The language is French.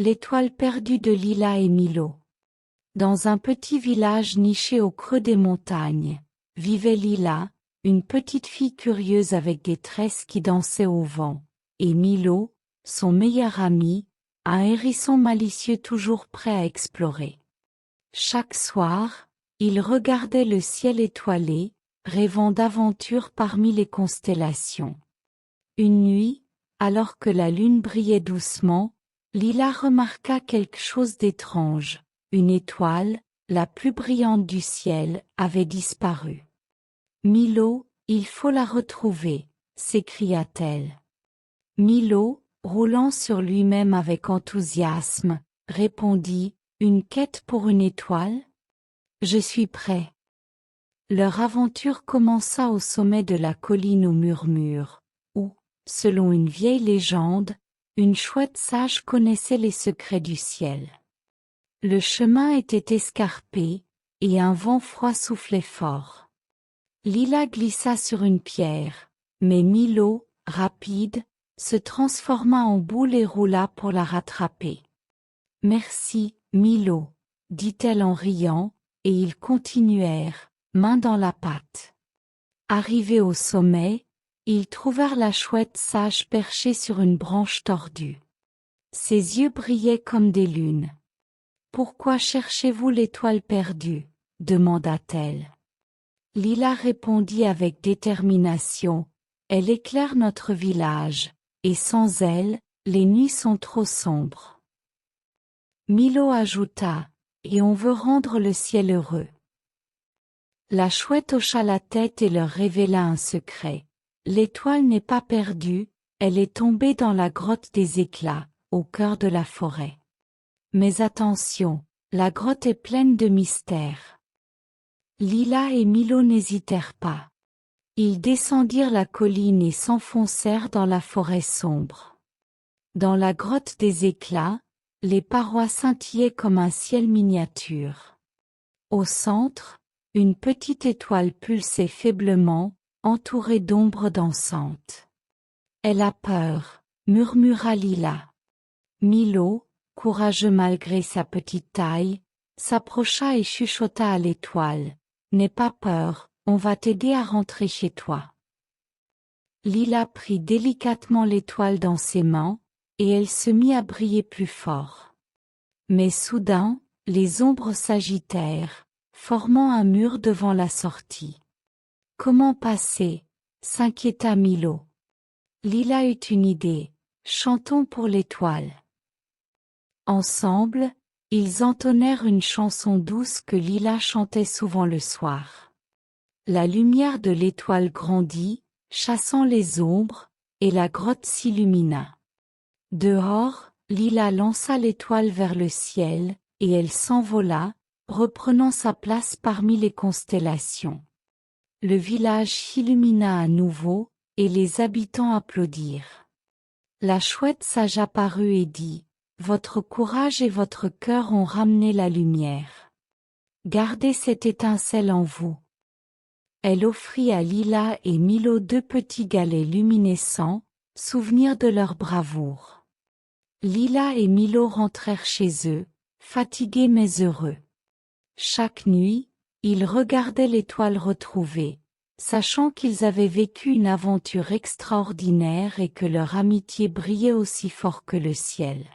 L'étoile perdue de Lila et Milo. Dans un petit village niché au creux des montagnes, vivait Lila, une petite fille curieuse avec des tresses qui dansaient au vent, et Milo, son meilleur ami, un hérisson malicieux toujours prêt à explorer. Chaque soir, il regardait le ciel étoilé, rêvant d'aventures parmi les constellations. Une nuit, alors que la lune brillait doucement, Lila remarqua quelque chose d'étrange. Une étoile, la plus brillante du ciel, avait disparu. « Milo, il faut la retrouver », s'écria-t-elle. Milo, roulant sur lui-même avec enthousiasme, répondit « Une quête pour une étoile ? Je suis prêt. » Leur aventure commença au sommet de la colline au murmure, où, selon une vieille légende, une chouette sage connaissait les secrets du ciel. Le chemin était escarpé, et un vent froid soufflait fort. Lila glissa sur une pierre, mais Milo, rapide, se transforma en boule et roula pour la rattraper. « Merci, Milo, » dit-elle en riant, et ils continuèrent, main dans la pâte. Arrivés au sommet, ils trouvèrent la chouette sage perchée sur une branche tordue. Ses yeux brillaient comme des lunes. « Pourquoi cherchez-vous l'étoile perdue ? » demanda-t-elle. Lila répondit avec détermination, « Elle éclaire notre village, et sans elle, les nuits sont trop sombres. » Milo ajouta, « Et on veut rendre le ciel heureux. » La chouette hocha la tête et leur révéla un secret. L'étoile n'est pas perdue, elle est tombée dans la grotte des éclats, au cœur de la forêt. Mais attention, la grotte est pleine de mystères. Lila et Milo n'hésitèrent pas. Ils descendirent la colline et s'enfoncèrent dans la forêt sombre. Dans la grotte des éclats, les parois scintillaient comme un ciel miniature. Au centre, une petite étoile pulsait faiblement, entourée d'ombres dansantes. « Elle a peur, » murmura Lila. Milo, courageux malgré sa petite taille, s'approcha et chuchota à l'étoile. « N'aie pas peur, on va t'aider à rentrer chez toi. » Lila prit délicatement l'étoile dans ses mains, et elle se mit à briller plus fort. Mais soudain, les ombres s'agitèrent, formant un mur devant la sortie. « Comment passer ?» s'inquiéta Milo. Lila eut une idée. « Chantons pour l'étoile. » Ensemble, ils entonnèrent une chanson douce que Lila chantait souvent le soir. La lumière de l'étoile grandit, chassant les ombres, et la grotte s'illumina. Dehors, Lila lança l'étoile vers le ciel, et elle s'envola, reprenant sa place parmi les constellations. Le village s'illumina à nouveau, et les habitants applaudirent. La chouette sage apparut et dit, « Votre courage et votre cœur ont ramené la lumière. Gardez cette étincelle en vous. » Elle offrit à Lila et Milo 2 petits galets luminescents, souvenirs de leur bravoure. Lila et Milo rentrèrent chez eux, fatigués mais heureux. Chaque nuit, ils regardaient l'étoile retrouvée, sachant qu'ils avaient vécu une aventure extraordinaire et que leur amitié brillait aussi fort que le ciel.